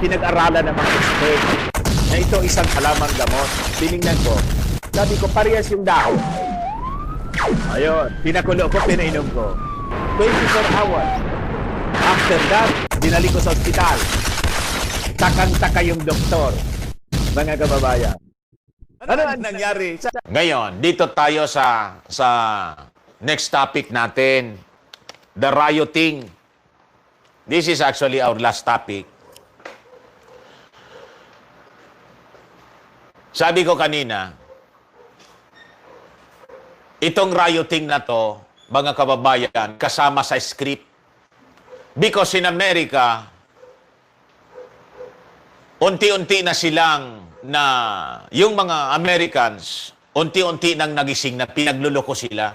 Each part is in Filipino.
pinag-aralan ng mga expert na ito isang halamang gamot. Tinignan ko, sabi ko, parehas yung dahon. Ayun, pinakulo ko, pinainom ko. 24 hours. After that, dinali ko sa ospital. Takang-taka yung doktor. Mga kababayan. Ano ang nangyari? Ngayon, dito tayo sa next topic natin. The rioting. This is actually our last topic. Sabi ko kanina, itong rioting na to, mga kababayan, kasama sa script. Because in America, unti-unti na silang yung mga Americans, unti-unti nang nagising na pinagluloko sila.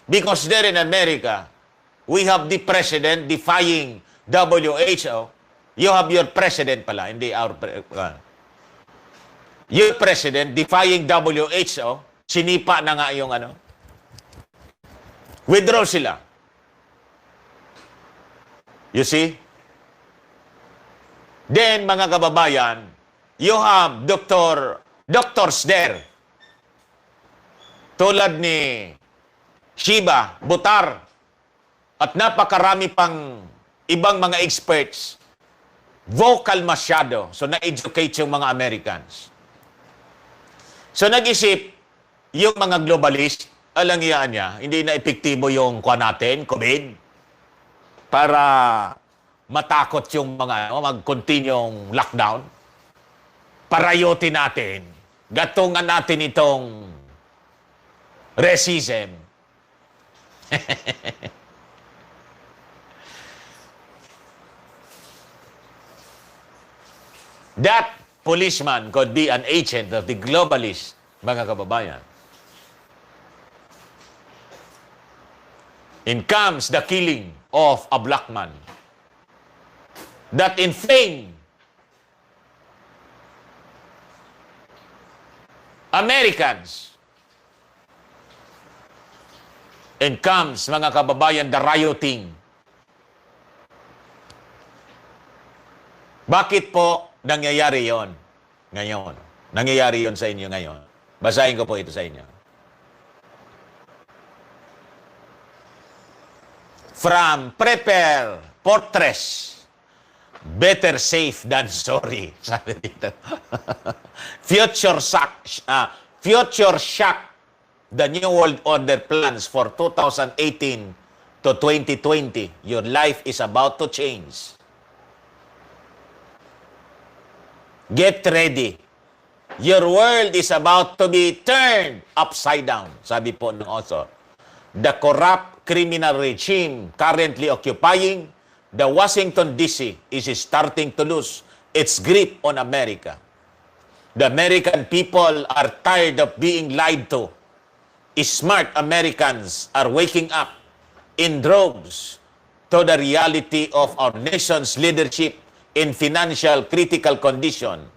Because there in America, we have the president defying WHO. You have your president pala, hindi our your president defying WHO. Sinipa na nga yung withdraw sila. You see? Then, mga kababayan, you have doctors there. Tulad ni Shiba, Butar, at napakarami pang ibang mga experts. Vocal masyado. So, na-educate yung mga Americans. So, nag-isip yung mga globalist, alang niya, hindi na epektibo yung natin, COVID, para matakot yung mga mag-continue yung lockdown. Parayotin natin, gatungan natin itong racism. That policeman could be an agent of the globalist, mga kababayan. In comes the killing of a black man that inflamed Americans. And comes, mga kababayan, the rioting. Bakit po nangyayari yon ngayon? Nangyayari yon sa inyo ngayon. Basahin ko po ito sa inyo. From Prepare Fortress, better safe than sorry. Sabi dito. Future shock. The New World Order plans for 2018 to 2020. Your life is about to change. Get ready. Your world is about to be turned upside down. Sabi po ng author. The corrupt criminal regime currently occupying the Washington, D.C. is starting to lose its grip on America. The American people are tired of being lied to. Smart Americans are waking up in droves to the reality of our nation's leadership in financial critical condition.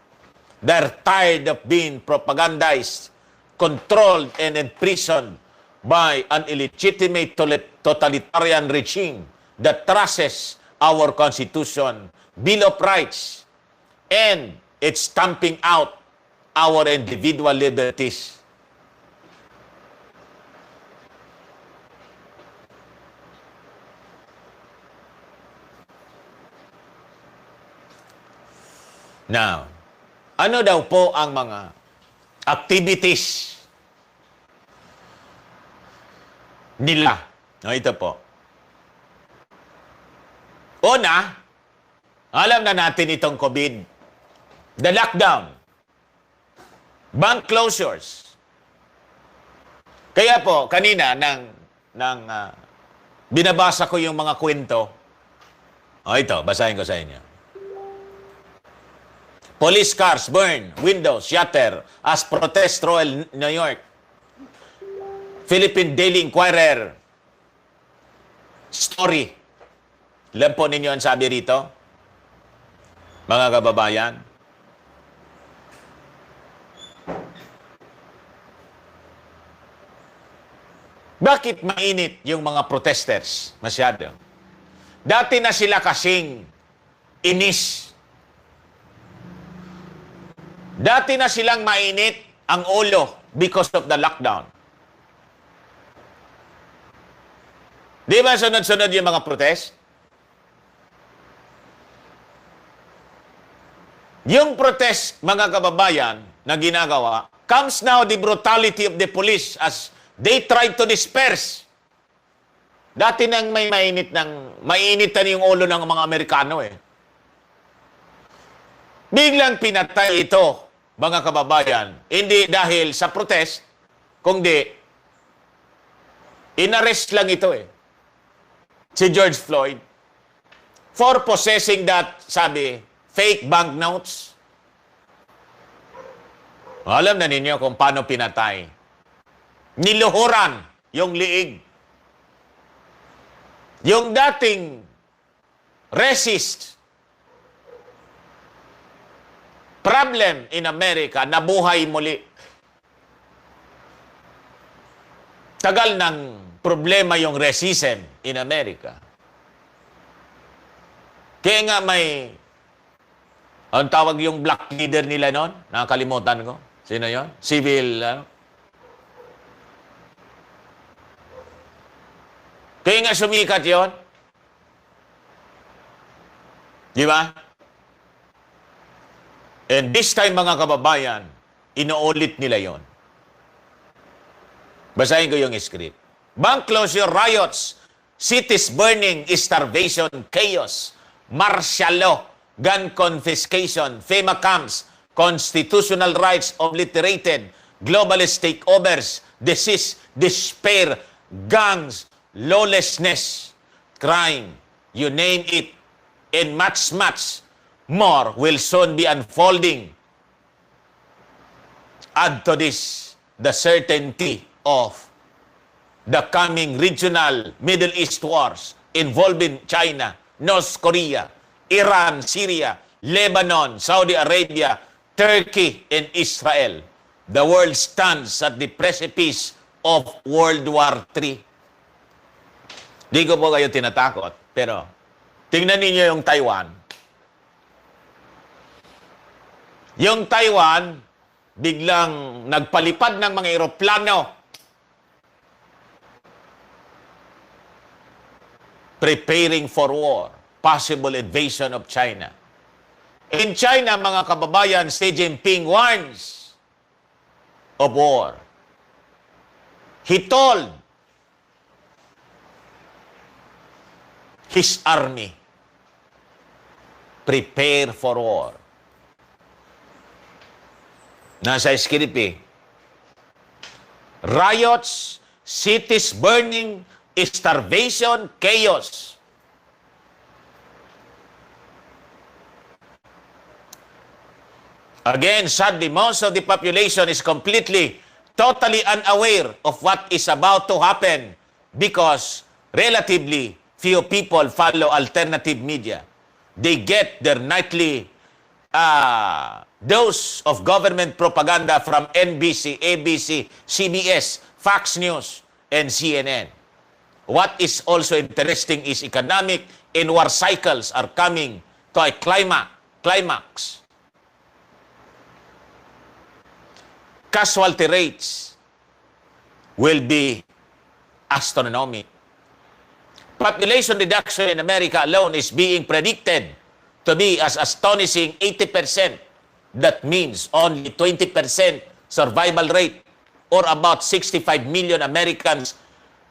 They're tired of being propagandized, controlled, and imprisoned by an illegitimate totalitarian regime that trashes our Constitution, Bill of Rights, and it's stamping out our individual liberties. Now, ano daw po ang mga activities nila? No, ito po. Una, alam na natin itong COVID. The lockdown. Bank closures. Kaya po, kanina, binabasa ko yung mga kwento. Ito, basahin ko sa inyo. Police cars burn, windows shatter as protest roil New York. Philippine Daily Inquirer story. Alam po ninyo ang sabi rito? Mga kababayan? Bakit mainit yung mga protesters? Masyado. Dati na sila kasing inis Dati na silang mainit ang ulo because of the lockdown. Di ba sunod-sunod yung mga protest? Yung protest, mga kababayan, na ginagawa, comes now the brutality of the police as they try to disperse. Dati nang may mainitan yung ulo ng mga Amerikano eh. Biglang pinatay ito, mga kababayan, hindi dahil sa protest, kundi inarrest lang ito eh. Si George Floyd for possessing that, sabi, fake banknotes. Alam na ninyo kung paano pinatay. Niluhuran yung liig. Yung dating racist problem in America, nabuhay muli. Tagal ng problema yung racism in America. Kaya nga may, ang tawag yung black leader nila noon, nakakalimutan ko. Sino yon? Civil, Kaya nga sumikat yon. Di ba? And this time, mga kababayan, inuulit nila yon. Basahin ko yung script. Bank closure riots, cities burning, starvation, chaos, martial law, gun confiscation, FEMA camps, constitutional rights obliterated, globalist takeovers, disease, despair, gangs, lawlessness, crime, you name it, and much more will soon be unfolding. Add to this the certainty of the coming regional Middle East wars involving China, North Korea, Iran, Syria, Lebanon, Saudi Arabia, Turkey, and Israel. The world stands at the precipice of World War III. Di ko po kayo tinatakot, pero tingnan ninyo yung Taiwan. Yung Taiwan, biglang nagpalipad ng mga eroplano. Preparing for war, possible invasion of China. In China, mga kababayan, Xi Jinping warns of war. He told his army, prepare for war. Nasa script eh. Riots, cities burning, starvation, chaos. Again, sadly, most of the population is completely, totally unaware of what is about to happen because relatively few people follow alternative media. They get their nightly dose of government propaganda from NBC, ABC, CBS, Fox News, and CNN. What is also interesting is economic and war cycles are coming to a climax. Casualty rates will be astronomical. Population reduction in America alone is being predicted to be as astonishing 80%. That means only 20% survival rate, or about 65 million Americans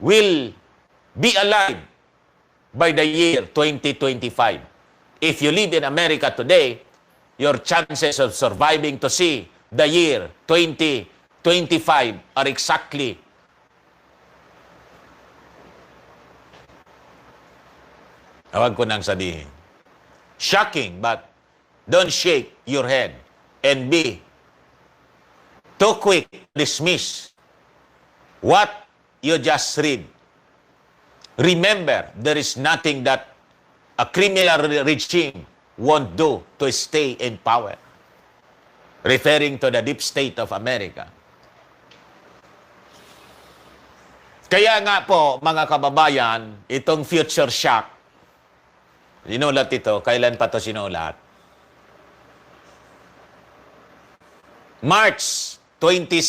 will be alive by the year 2025. If you live in America today, your chances of surviving to see the year 2025 are exactly Awag ko nang sabihin. Shocking, but don't shake your head and be too quick to dismiss what you just read. Remember, there is nothing that a criminal regime won't do to stay in power. Referring to the deep state of America. Kaya nga po, mga kababayan, itong future shock, sinulat ito, kailan pa ito sinulat? March 20,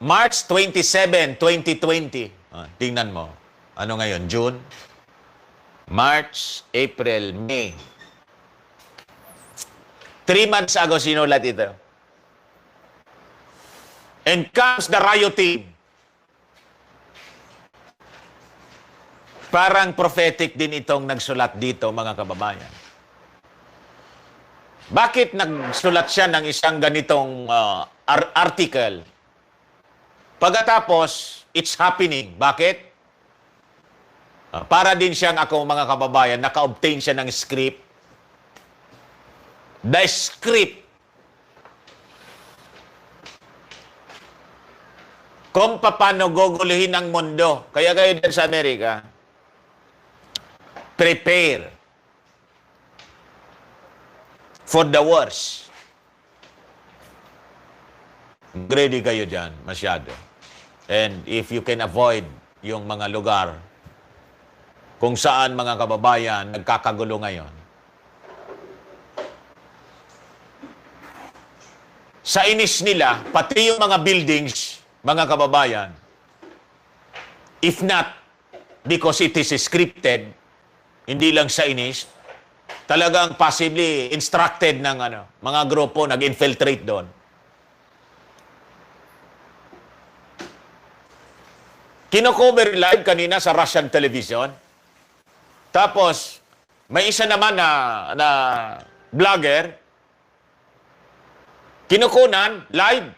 March 27, 2020. Tingnan mo. Ano ngayon? June? March, April, May. 3 months ago, sinulat ito. And comes the rioting. Parang prophetic din itong nagsulat dito, mga kababayan. Bakit nagsulat siya ng isang ganitong article? Pagkatapos, it's happening. Bakit? Para din siyang ako, mga kababayan, naka-obtain siya ng script. The script. Kung paano guguluhin ang mundo. Kaya kayo din sa Amerika, prepare for the worst. Ready kayo dyan, masyado. And if you can avoid yung mga lugar kung saan, mga kababayan, nagkakagulo ngayon. Sa inis nila, pati yung mga buildings, mga kababayan, if not because it is scripted, hindi lang sa inis, talagang possibly instructed ng mga grupo nag-infiltrate doon. Kino-cover live kanina sa Russian television. Tapos, may isa naman na vlogger, kinukunan live.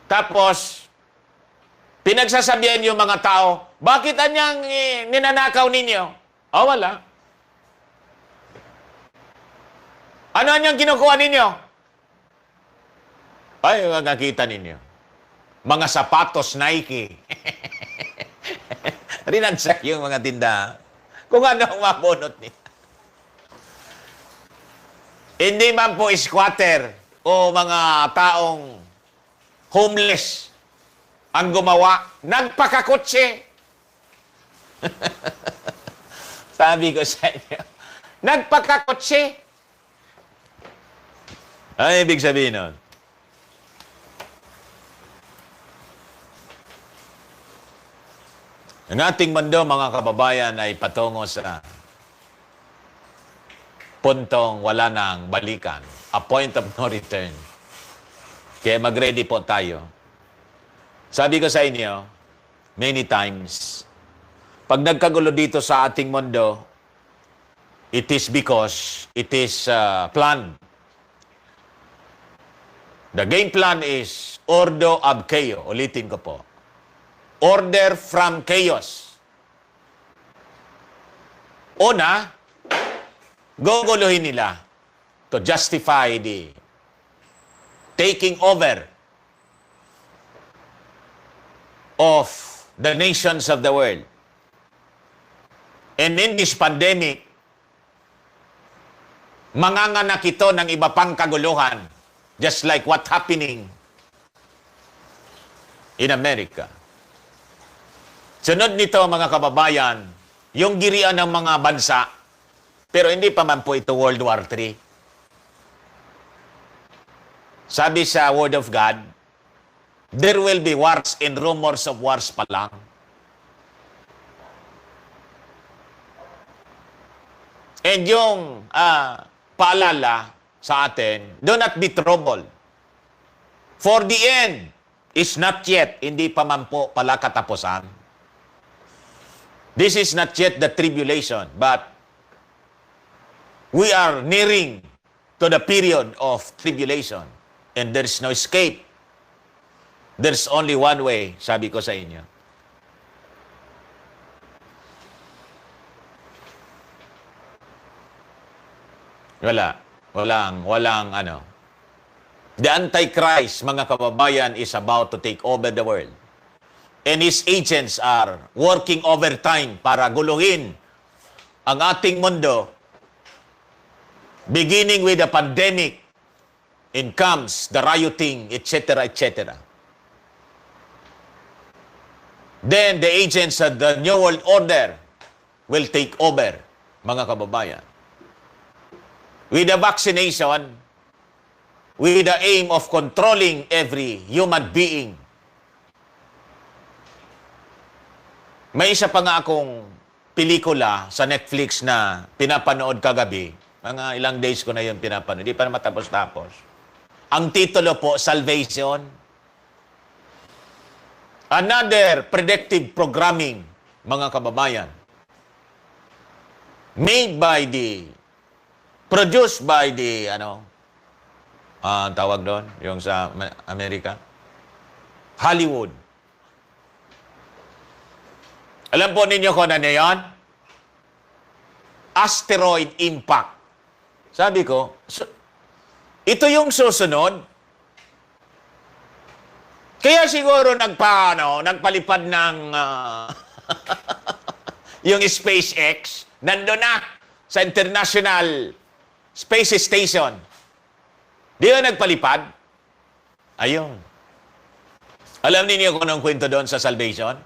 Tapos, pinagsasabihan yung mga tao, bakit anyang ninanakaw ninyo? Wala. Ano anyang kinukuha ninyo? Ay, nakakita ninyo. Mga sapatos Nike. Rinansak yung mga tindahan. Kung ano ang mabunot niya. Hindi man po squatter o mga taong homeless ang gumawa, nagpakakotse. Sabi ko sa inyo, nagpakakotse. Ano ibig sabihin nun? Ang ating mundo, mga kababayan, ay patungo sa puntong wala nang balikan. A point of no return. Kaya mag-ready po tayo. Sabi ko sa inyo, many times, pag nagkagulo dito sa ating mundo, it is because it is planned. The game plan is ordo ab chaos. Ulitin ko po. Order from chaos. Una, guguluhin nila to justify the taking over of the nations of the world. And in this pandemic, manganganak ito ng iba pang kaguluhan, just like what happening in America. Sunod nito, mga kababayan, yung girian ng mga bansa, pero hindi pa man po ito World War III. Sabi sa Word of God, there will be wars and rumors of wars pa lang. And yung paalala sa atin, do not be troubled. For the end is not yet, hindi pa man po pala katapusan. This is not yet the tribulation, but we are nearing to the period of tribulation. And there's no escape. There's only one way, sabi ko sa inyo. Walang ano. The Antichrist, mga kababayan, is about to take over the world. And his agents are working overtime para guluhin ang ating mundo. Beginning with the pandemic, and comes the rioting, etc., etc. Then the agents of the New World Order will take over, mga kababayan. With the vaccination, with the aim of controlling every human being. May isa pa nga akong pelikula sa Netflix na pinapanood kagabi. Mga ilang days ko na yun pinapanood. Di pa na matapos-tapos. Ang titulo po, Salvation. Another predictive programming, mga kababayan. Produced by the, tawag doon, yung sa Amerika? Hollywood. Alam po ninyo kung ano yan? Asteroid impact. Sabi ko, ito yung susunod. Kaya siguro nagpalipad ng yung SpaceX, nandun na sa International Space Station. Di ba nagpalipad? Ayun. Alam niyo kung anong kwento doon sa Salvation?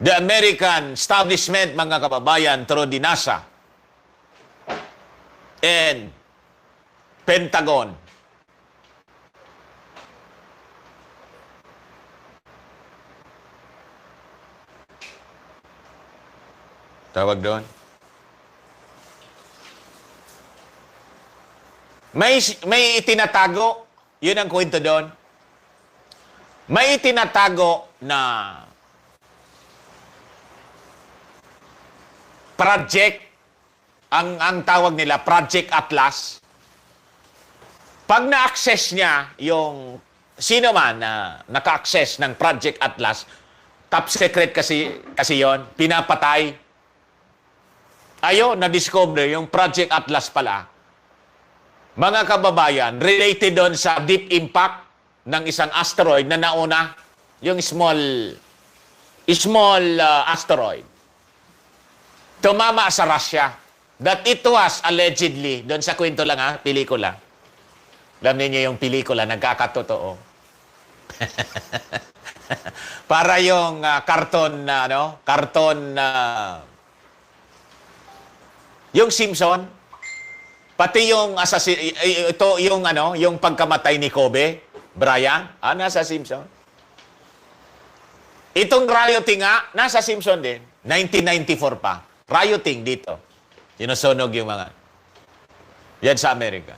The American establishment, mga kababayan, through the NASA and Pentagon, tawag doon, may itinatago, yun ang kwento doon, may itinatago na project, ang tawag nila, Project Atlas. Pag na-access niya yung sino man na naka-access ng Project Atlas, top secret kasi yon, pinapatay. Ayun, na-discover yung Project Atlas pala. Mga kababayan, related doon sa deep impact ng isang asteroid na nauna, yung small asteroid. Tumama sa Russia. That it was allegedly, doon sa kwento lang pelikula. Alam niyo yung pelikula, nagkakatotoo. Para yung karton yung Simpson, pati yung yung pagkamatay ni Kobe Bryant, nasa Simpson. Itong rioting nasa Simpson din, 1994 pa. Rioting dito. Sinusunog yung mga yan sa Amerika.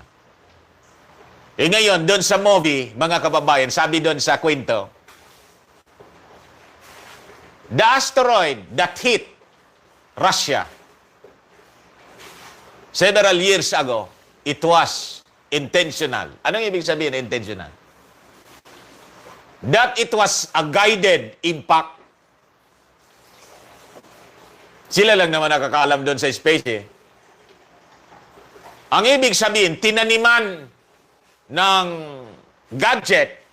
Ngayon, doon sa movie, mga kababayan, sabi doon sa kwento, the asteroid that hit Russia several years ago, it was intentional. Anong ibig sabihin intentional? That it was a guided impact. Sila lang naman nakakaalam doon sa space Ang ibig sabihin, tinaniman ng gadget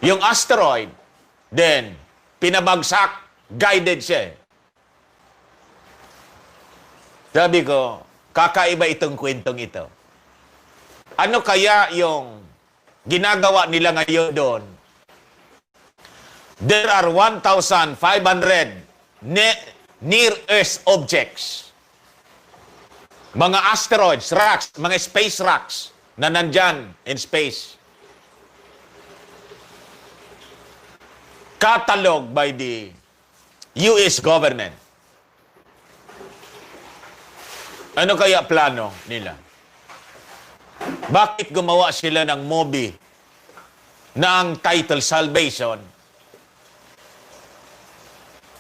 yung asteroid, then pinabagsak, guided siya. Sabi ko, kakaiba itong kwentong ito. Ano kaya yung ginagawa nila ngayon doon? There are 1,500 near-Earth objects. Mga asteroids, rocks, mga space rocks na nandyan in space. Cataloged by the US government. Ano kaya plano nila? Bakit gumawa sila ng movie na ang title Salvation?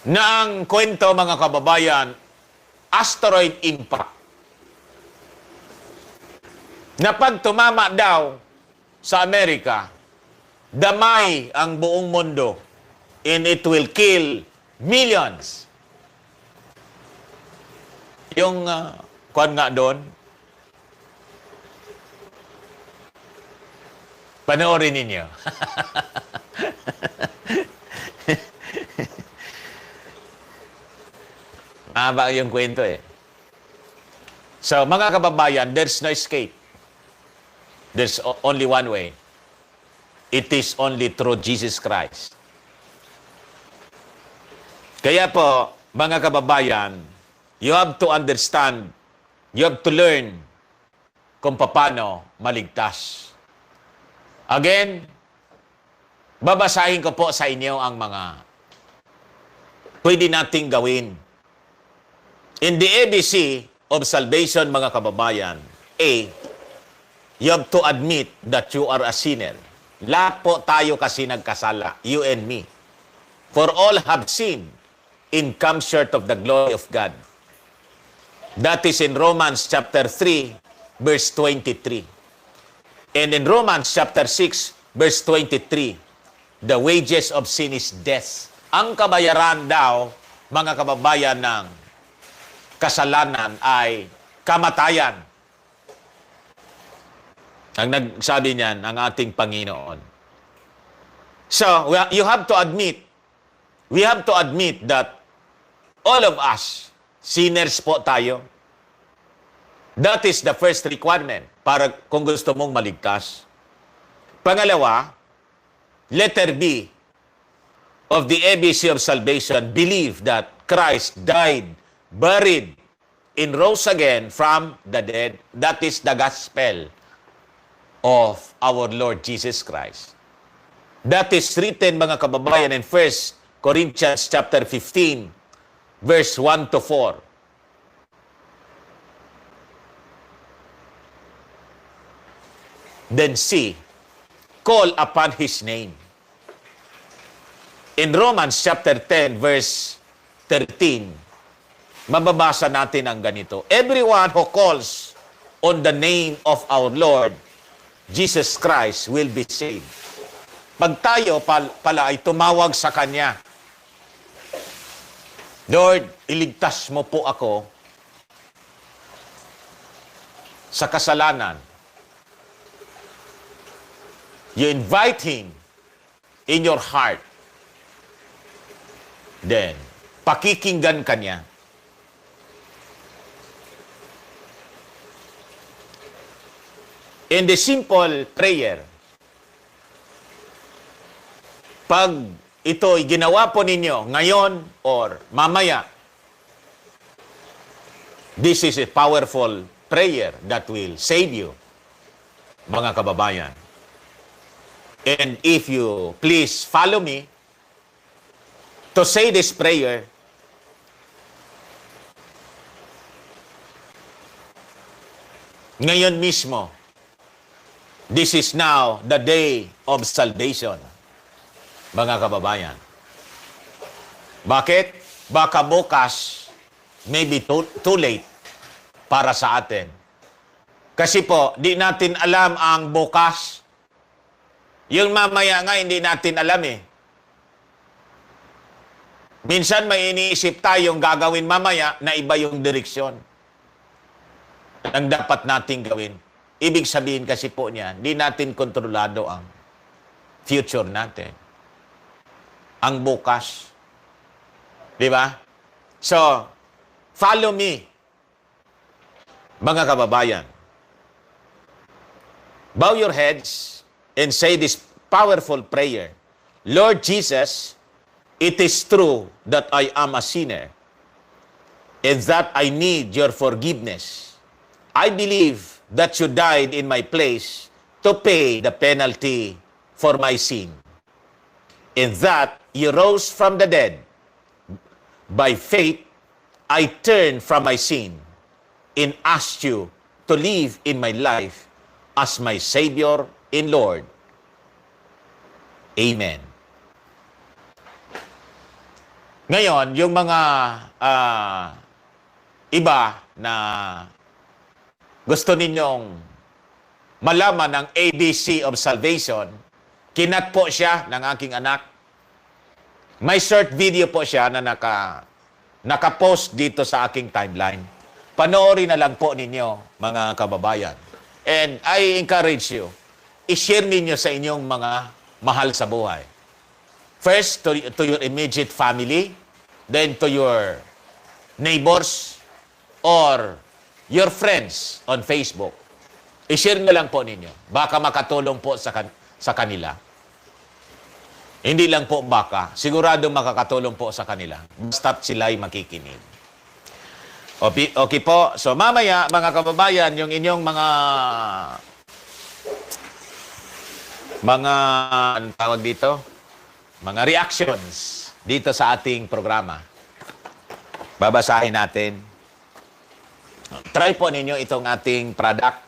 Na ang kwento, mga kababayan, asteroid impact. Na pag tumama daw sa Amerika, damay ang buong mundo and it will kill millions. Yung kuwan nga doon, panoorin ninyo. Mahaba yung kwento So, mga kababayan, there's no escape. There's only one way. It is only through Jesus Christ. Kaya po, mga kababayan, you have to understand, you have to learn kung paano maligtas. Again, babasahin ko po sa inyo ang mga pwede nating gawin. In the ABC of salvation, mga kababayan, A, you have to admit that you are a sinner. Lahat po tayo kasi nagkasala, you and me. For all have sinned and come short of the glory of God. That is in Romans chapter 3, verse 23. And in Romans chapter 6, verse 23, the wages of sin is death. Ang kabayaran daw, mga kababayan, ng kasalanan ay kamatayan. Ang nagsabi niyan, ang ating Panginoon. So, we have to admit that all of us, sinners po tayo. That is the first requirement para kung gusto mong maligtas. Pangalawa, letter B of the ABC of salvation, believe that Christ died, buried, and rose again from the dead. That is the gospel of our Lord Jesus Christ. That is written, mga kababayan, in 1 Corinthians chapter 15, verse 1 to 4. Then C, call upon His name. In Romans chapter 10, verse 13, mababasa natin ang ganito. Everyone who calls on the name of our Lord Jesus Christ will be saved. Pag tayo pala ay tumawag sa Kanya, Lord, iligtas mo po ako sa kasalanan. You invite Him in your heart. Then, pakikinggan ka niya. In the simple prayer, pag ito'y ginawa po ninyo ngayon or mamaya, this is a powerful prayer that will save you, mga kababayan. And if you please follow me to say this prayer, ngayon mismo, this is now the day of salvation, mga kababayan. Bakit? Baka bukas, maybe too late para sa atin. Kasi po, di natin alam ang bukas. Yung mamaya nga, hindi natin alam eh. Minsan may iniisip tayong gagawin mamaya na iba yung direksyon ang dapat nating gawin. Ibig sabihin kasi po niya, di natin kontrolado ang future natin. Ang bukas. Di ba? So, follow me, mga kababayan. Bow your heads and say this powerful prayer. Lord Jesus, it is true that I am a sinner and that I need your forgiveness. I believe that you died in my place to pay the penalty for my sin, and that you rose from the dead. By faith, I turn from my sin and ask you to live in my life as my Savior and Lord. Amen. Ngayon, yung mga iba na gusto ninyong malaman ang ABC of salvation, kinat po siya ng aking anak. May short video po siya na naka-post dito sa aking timeline. Panoorin na lang po ninyo, mga kababayan. And I encourage you, i-share ninyo sa inyong mga mahal sa buhay. First, to your immediate family, then to your neighbors, or your friends on Facebook. I-share na lang po ninyo. Baka makatulong po sa kanila. Hindi lang po baka, sigurado makakatulong po sa kanila. Basta't sila'y makikinig. Okay po. So mamaya, mga kababayan, yung inyong anong tawag dito? Mga reactions dito sa ating programa. Babasahin natin. Try po ninyo itong ating product.